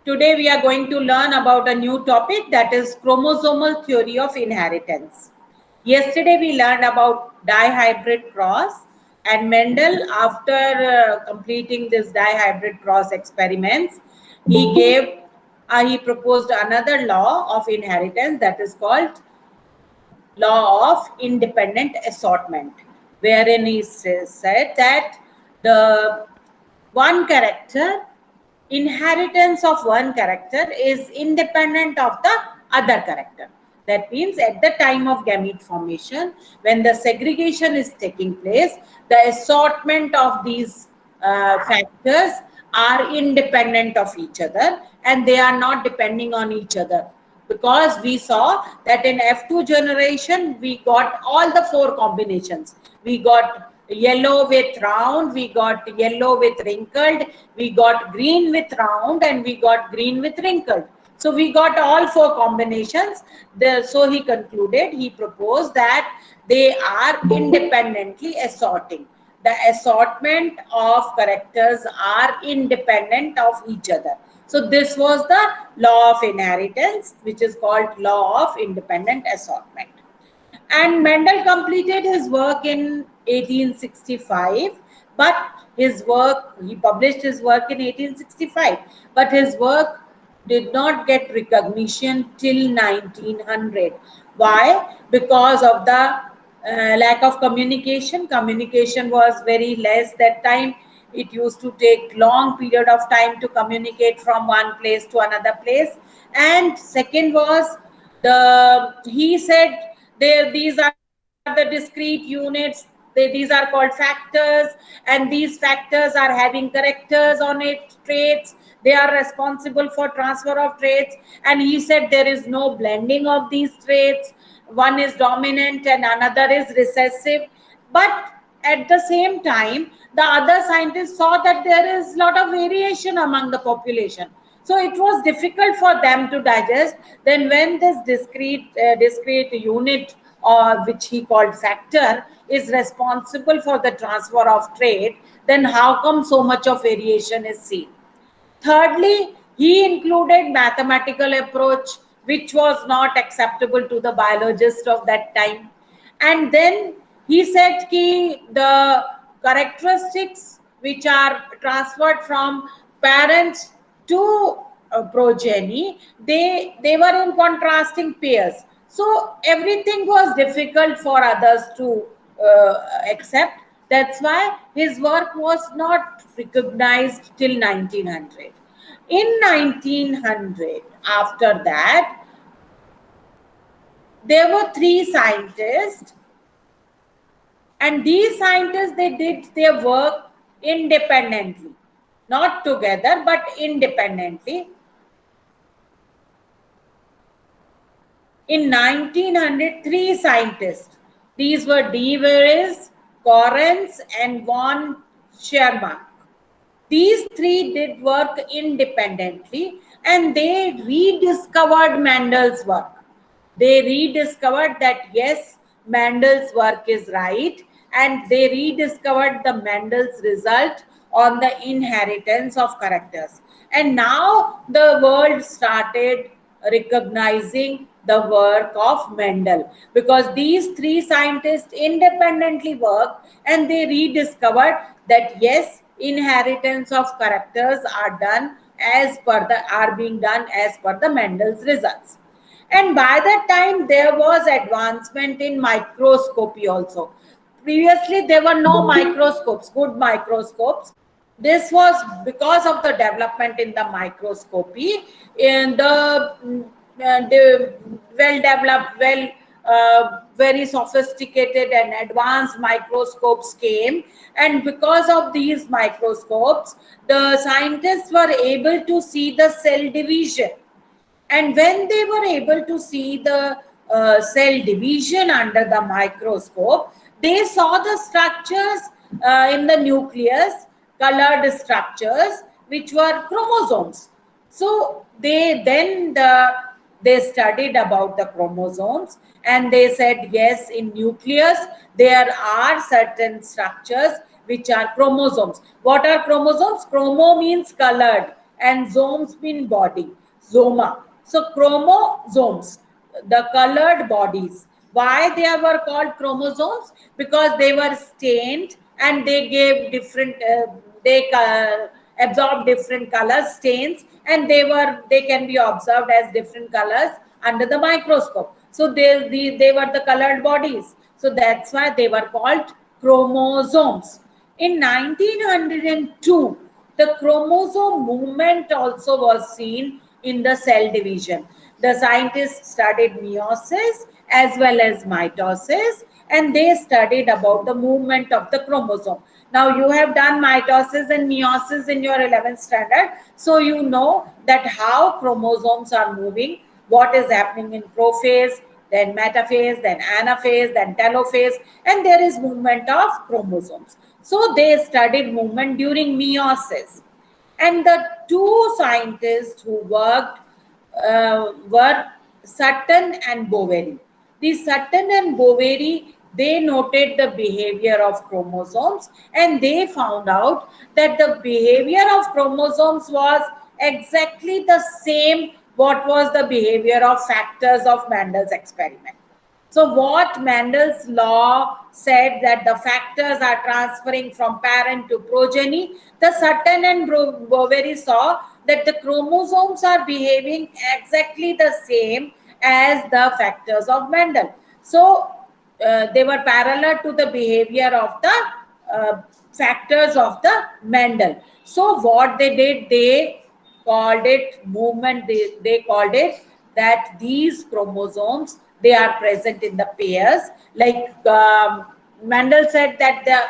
Today we are going to learn about a new topic, that is chromosomal theory of inheritance. Yesterday we learned about dihybrid cross, and Mendel, after completing this dihybrid cross experiments, he proposed another law of inheritance, that is called law of independent assortment, wherein he said that the one character, inheritance of one character is independent of the other character. That means at the time of gamete formation, when the segregation is taking place, the assortment of these factors are independent of each other, and they are not depending on each other, because we saw that in F2 generation we got all the four combinations. We got yellow with round, we got yellow with wrinkled, we got green with round, and we got green with wrinkled. So we got all four combinations. So he concluded, he proposed that they are independently assorting. The assortment of characters are independent of each other. So this was the law of inheritance, which is called law of independent assortment. And Mendel completed his work in 1865, but he published his work in 1865, but his work did not get recognition till 1900. Why? Because of the lack of communication. Communication was very less that time. It used to take long period of time to communicate from one place to another place. And second was, he said, these are the discrete units, these are called factors, and these factors are having characters on it, traits, they are responsible for transfer of traits. And he said there is no blending of these traits, one is dominant and another is recessive. But at the same time, the other scientists saw that there is a lot of variation among the population, so it was difficult for them to digest. Then when this discrete unit, or which he called factor, is responsible for the transfer of trait, then how come so much of variation is seen? Thirdly, he included mathematical approach, which was not acceptable to the biologist of that time. And then he said ki the characteristics which are transferred from parents to progeny, they were in contrasting pairs. So everything was difficult for others to accept. That's why his work was not recognized till 1900. In 1900, after that, there were three scientists, and these scientists, they did their work independently, not together but independently. In 1900, three scientists, these were De Vries, Correns, and von Schermach. These three did work independently, and they rediscovered Mendel's work. They rediscovered that yes, Mendel's work is right, and they rediscovered the Mendel's result on the inheritance of characters. And now the world started recognizing the work of Mendel, because these three scientists independently worked and they rediscovered that yes, inheritance of characters are being done as per the Mendel's results. And by that time there was advancement in microscopy also. Previously there were no microscopes, good microscopes. This was because of the development in the microscopy, in the well developed, very sophisticated and advanced microscopes came. And because of these microscopes, the scientists were able to see the cell division. And when they were able to see the cell division under the microscope, they saw the structures in the nucleus, colored structures, which were chromosomes. So they studied about the chromosomes, and they said yes, in nucleus there are certain structures which are chromosomes. What are chromosomes? Chromo means colored, and zomes mean body, zoma. So chromosomes, the colored bodies. Why they were called chromosomes? Because they were stained and they gave different, they absorb different colors, stains, and they can be observed as different colors under the microscope. So they were the colored bodies. So that's why they were called chromosomes. In 1902, the chromosome movement also was seen in the cell division. The scientists studied meiosis as well as mitosis, and they studied about the movement of the chromosome. Now you have done mitosis and meiosis in your 11th standard, so you know that how chromosomes are moving, what is happening in prophase, then metaphase, then anaphase, then telophase, and there is movement of chromosomes. So they studied movement during meiosis. And the two scientists who worked were Sutton and Boveri. The Sutton and Boveri, they noted the behavior of chromosomes, and they found out that the behavior of chromosomes was exactly the same what was the behavior of factors of Mendel's experiment. So what Mendel's law said, that the factors are transferring from parent to progeny, the Sutton and Boveri saw that the chromosomes are behaving exactly the same as the factors of Mendel. So they were parallel to the behavior of the factors of the Mendel. So what they did, they called it movement. They called it that these chromosomes, they are present in the pairs. Like Mendel said that the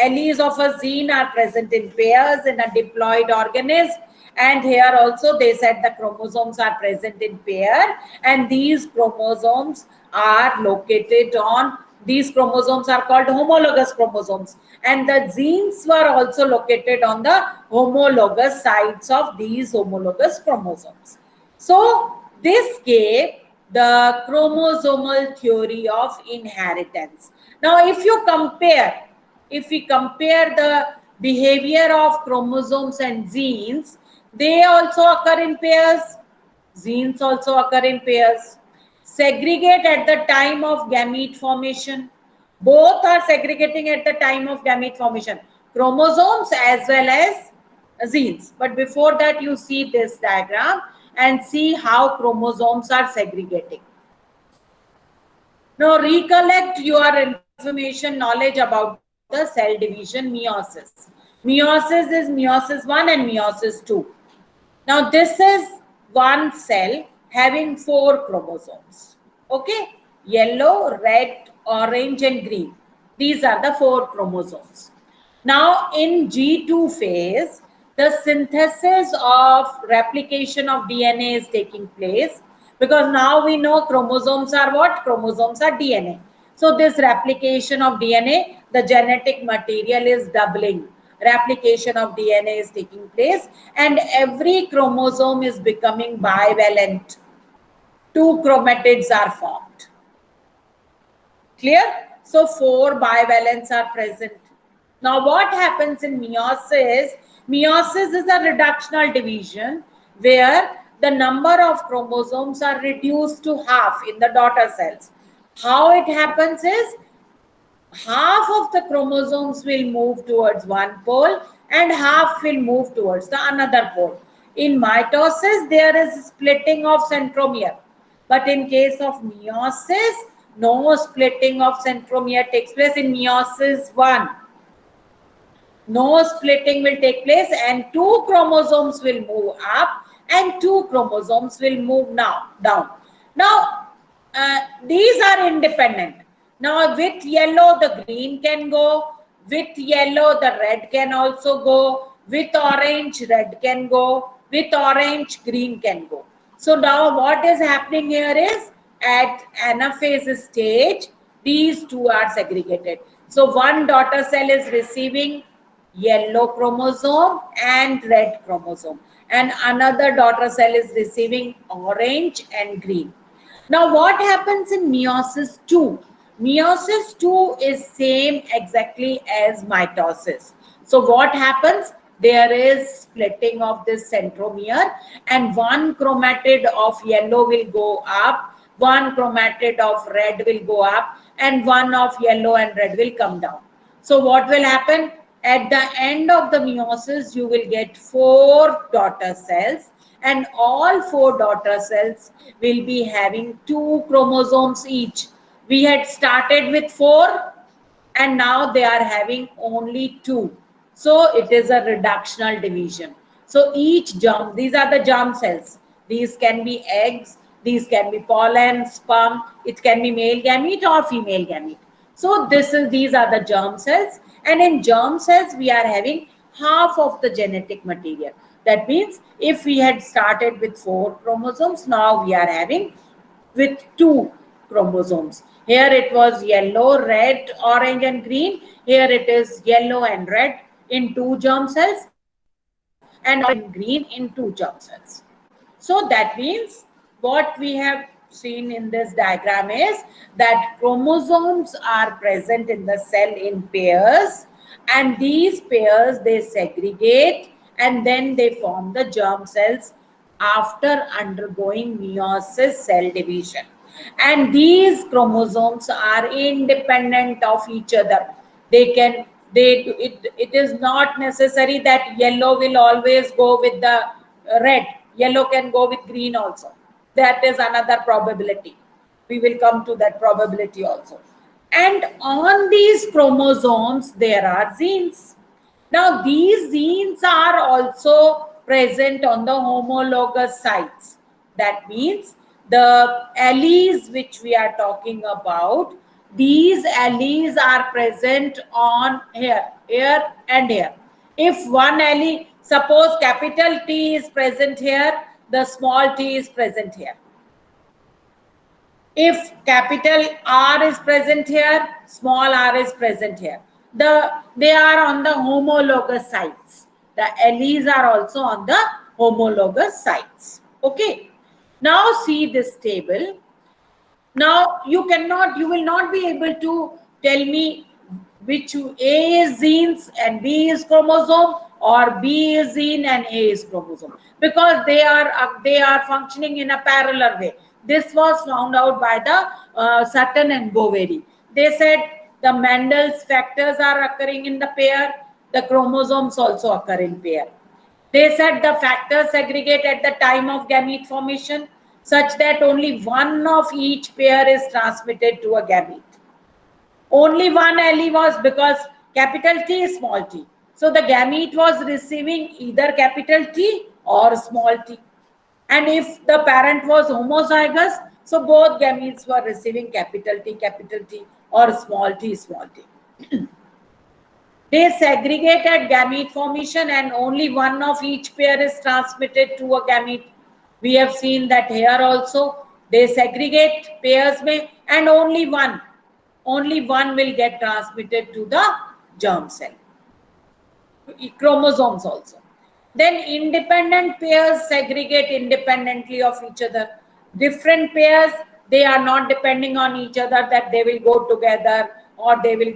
alleles of a gene are present in pairs in a diploid organism, and here also they said the chromosomes are present in pair, and these chromosomes are located on, these chromosomes are called homologous chromosomes, and the genes were also located on the homologous sides of these homologous chromosomes. So this gave the chromosomal theory of inheritance. Now if we compare the behavior of chromosomes and genes, they also occur in pairs. Genes also occur in pairs. Segregate at the time of gamete formation. Both are segregating at the time of gamete formation. Chromosomes as well as genes. But before that, you see this diagram and see how chromosomes are segregating. Now recollect your information knowledge about the cell division meiosis. Meiosis is meiosis 1 and meiosis 2. Now this is one cell having 4 chromosomes. Okay, yellow, red, orange and green. These are the 4 chromosomes. Now in G2 phase, the synthesis of replication of DNA is taking place, because now we know chromosomes are what? Chromosomes are DNA. So this replication of DNA, the genetic material is doubling. Replication of DNA is taking place, and every chromosome is becoming bivalent. 2 chromatids are formed. Clear? So 4 bivalents are present. Now what happens in meiosis? Meiosis is a reductional division where the number of chromosomes are reduced to half in the daughter cells. How it happens is, half of the chromosomes will move towards one pole and half will move towards the another pole. In mitosis, there is splitting of centromere. But in case of meiosis, no splitting of centromere takes place. In meiosis 1, no splitting will take place, and 2 chromosomes will move up and 2 chromosomes will move down. Now, these are independent. Now, with yellow, the green can go. With yellow, the red can also go. With orange, red can go. With orange, green can go. So now what is happening here is, at anaphase stage, these two are segregated. So one daughter cell is receiving yellow chromosome and red chromosome, and another daughter cell is receiving orange and green. Now what happens in meiosis 2? Meiosis 2 is same exactly as mitosis. So what happens? there is splitting of this centromere, and one chromatid of yellow will go up, one chromatid of red will go up, and one of yellow and red will come down. So what will happen? At the end of the meiosis, you will get 4 daughter cells, and all 4 daughter cells will be having 2 chromosomes each. We had started with 4, and now they are having only 2. So it is a reductional division. So each germ, these are the germ cells. These can be eggs, these can be pollen, sperm, it can be male gamete or female gamete. So these are the germ cells, and in germ cells we are having half of the genetic material. That means if we had started with 4 chromosomes, now we are having with 2 chromosomes. Here it was yellow, red, orange and green. Here it is yellow and red in 2 germ cells, and orange and green in 2 germ cells. So that means what we have seen in this diagram is that chromosomes are present in the cell in pairs, and these pairs they segregate and then they form the germ cells after undergoing meiosis cell division. And these chromosomes are independent of each other. They can it is not necessary that yellow will always go with the red. Yellow can go with green also. That is another probability. We will come to that probability also. And on these chromosomes there are genes. Now these genes are also present on the homologous sites. That means the alleles which we are talking about, these alleles are present on here, here and here. If one allele, suppose capital T is present here, the small t is present here. If capital R is present here, small r is present here. They are on the homologous sites. The alleles are also on the homologous sites. Okay. Now see this table. Now you will not be able to tell me which A is genes and B is chromosome, or B is gene and A is chromosome, because they are functioning in a parallel way. This was found out by the Sutton and Boveri. They said the Mendel's factors are occurring in the pair, the chromosomes also occur in pair. They said the factors segregate at the time of gamete formation such that only one of each pair is transmitted to a gamete. Only one allele was, because capital T is small t. So the gamete was receiving either capital T or small t. And if the parent was homozygous, so both gametes were receiving capital T or small t, small t. They segregate at gamete formation and only one of each pair is transmitted to a gamete. We have seen that here also they segregate pairs में, and only one will get transmitted to the germ cell. Chromosomes also. Then independent pairs segregate independently of each other. Different pairs, they are not depending on each other that they will go together or they will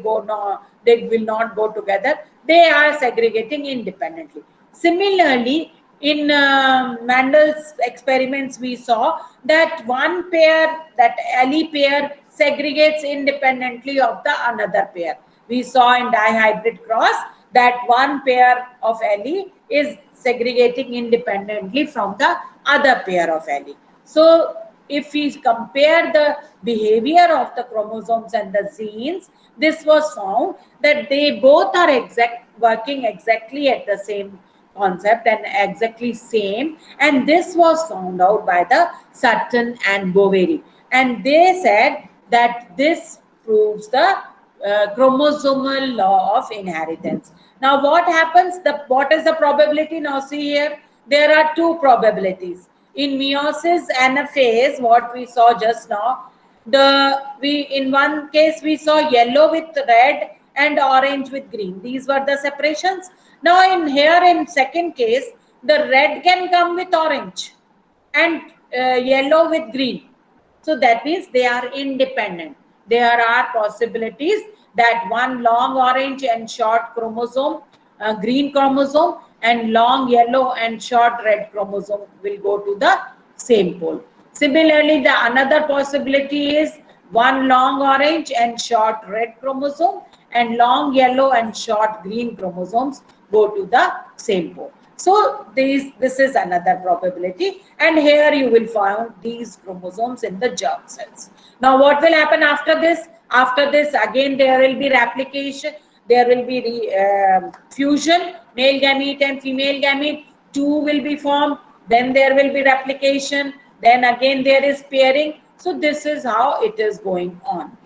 not go together. They are segregating independently. Similarly, in Mendel's experiments, we saw that one pair, that allele pair, segregates independently of the another pair. We saw in dihybrid cross that one pair of allele is segregating independently from the other pair of allele. So if we compare the behavior of the chromosomes and the genes, this was found that they both are working exactly at the same concept and exactly same, and this was found out by the Sutton and Boveri, and they said that this proves the chromosomal law of inheritance. Now what happens, what is the probability? Now see here, there are two probabilities. In meiosis anaphase, what we saw just now, in one case we saw yellow with red and orange with green. These were the separations. Now in second case, the red can come with orange and yellow with green. So that means they are independent. There are possibilities that one long orange and short chromosome, green chromosome, and long yellow and short red chromosome will go to the same pole. Similarly, the another possibility is one long orange and short red chromosome and long yellow and short green chromosomes go to the same pole. So this is another probability, and here you will find these chromosomes in the germ cells. Now what will happen after this? After this again there will be replication, there will be fusion, male gamete and female gamete, two will be formed, then there will be replication, then again there is pairing. So this is how it is going on.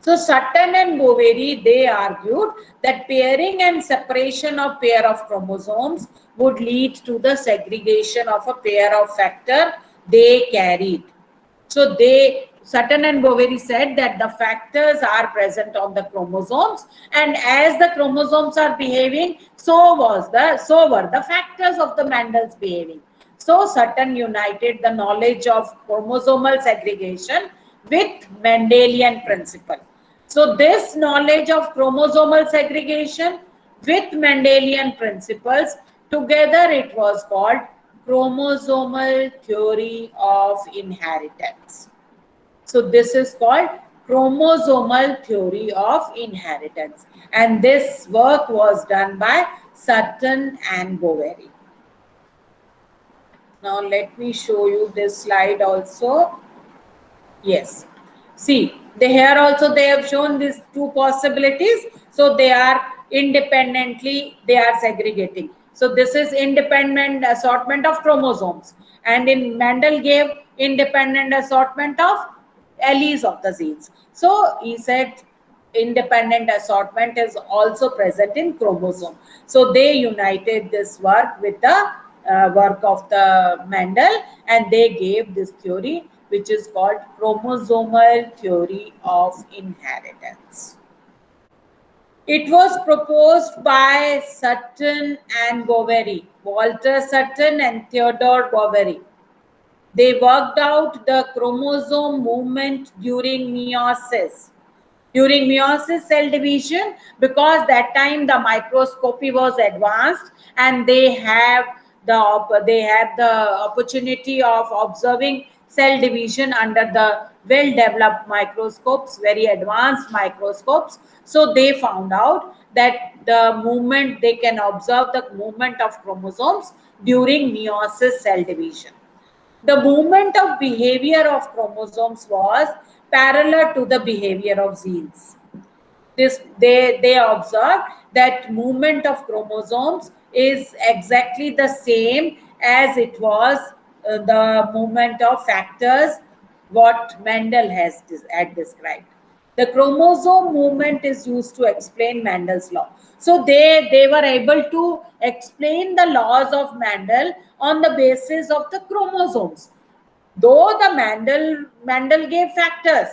So Sutton and Boveri, they argued that pairing and separation of pair of chromosomes would lead to the segregation of a pair of factor they carried. So Sutton and Boveri said that the factors are present on the chromosomes, and as the chromosomes are behaving, so were the factors of the Mendel's behaving. So Sutton united the knowledge of chromosomal segregation with Mendelian principle. So this knowledge of chromosomal segregation with Mendelian principles, together it was called chromosomal theory of inheritance. So this is called chromosomal theory of inheritance, and this work was done by Sutton and Boveri. Now let me show you this slide also. Yes. See, here also they have shown these two possibilities. So they are independently, they are segregating. So this is independent assortment of chromosomes. And in Mendel gave independent assortment of alleles of the genes. So he said independent assortment is also present in chromosome. So they united this work with the work of the Mendel, and they gave this theory which is called chromosomal theory of inheritance. It was proposed by Sutton and Boveri, Walter Sutton and Theodore Boveri. They worked out the chromosome movement during meiosis. During meiosis cell division, because that time the microscopy was advanced and they have the opportunity of observing cell division under the well developed microscopes, very advanced microscopes. So they found out that the movement, they can observe the movement of chromosomes during meiosis cell division. The movement of behavior of chromosomes was parallel to the behavior of genes. They observed that movement of chromosomes is exactly the same as it was the movement of factors what Mendel had described. The chromosome movement is used to explain Mendel's law. So they were able to explain the laws of Mendel on the basis of the chromosomes. Though the Mendel gave factors,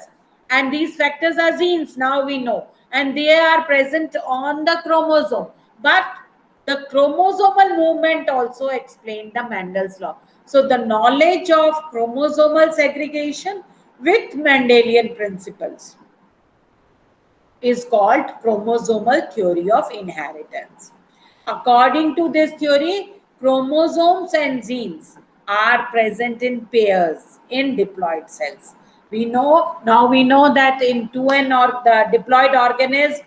and these factors are genes, now we know, and they are present on the chromosome. But the chromosomal movement also explained the Mendel's law. So the knowledge of chromosomal segregation with Mendelian principles is called chromosomal theory of inheritance. According to this theory, chromosomes and genes are present in pairs in diploid cells. We know that in 2N or the diploid organism,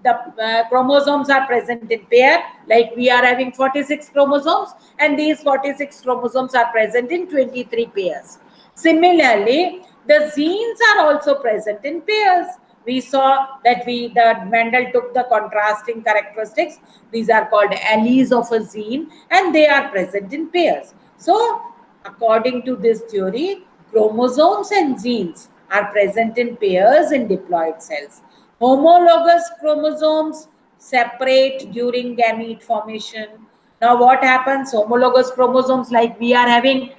the chromosomes are present in pair. Like we are having 46 chromosomes, and these 46 chromosomes are present in 23 pairs. Similarly, the genes are also present in pairs. We saw that Mendel took the contrasting characteristics. These are called alleles of a gene, and they are present in pairs. So, according to this theory, chromosomes and genes are present in pairs in diploid cells. Homologous chromosomes separate during gamete formation. Now, what happens? Homologous chromosomes, like we are having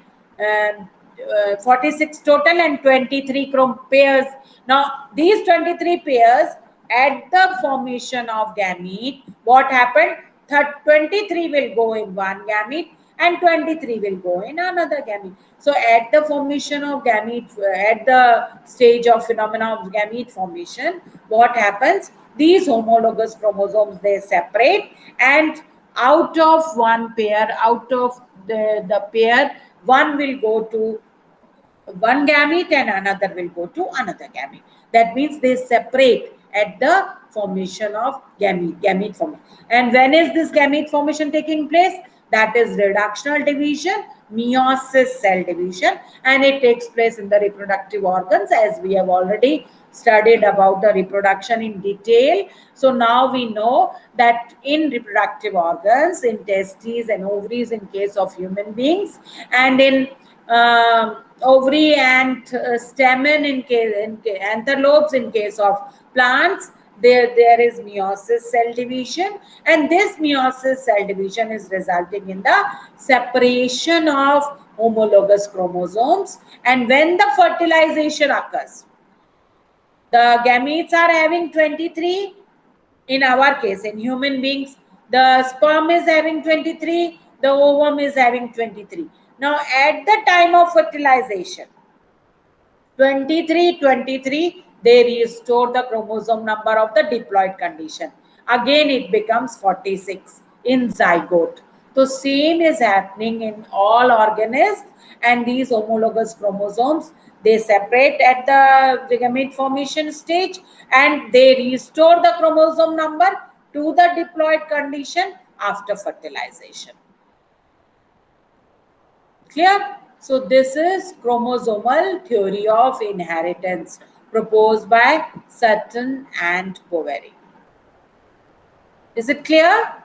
46 total and 23 pairs. Now, these 23 pairs at the formation of gamete, what happened? 23 will go in one gamete and 23 will go in another gamete. So, at the formation of gamete, at the stage of phenomena of gamete formation, what happens? These homologous chromosomes, they separate, and out of one pair, out of the pair, one will go to one gamete and another will go to another gamete. That means they separate at the formation of gamete formation. And when is this gamete formation taking place? That is reductional division, meiosis, cell division, and it takes place in the reproductive organs, as we have already studied about the reproduction in detail. So now we know that in reproductive organs, in testes and ovaries in case of human beings, and in ovary and stamen in case, antherlobes in case of plants, there is meiosis cell division, and this meiosis cell division is resulting in the separation of homologous chromosomes. And when the fertilization occurs, the gametes are having 23. In our case, in human beings, the sperm is having 23, the ovum is having 23. Now, at the time of fertilization, 23, they restore the chromosome number of the diploid condition. Again, it becomes 46 in zygote. So, same is happening in all organisms, and these homologous chromosomes, they separate at the gamete formation stage and they restore the chromosome number to the diploid condition after fertilization. Clear? So this is chromosomal theory of inheritance proposed by Sutton and Boveri. Is it clear?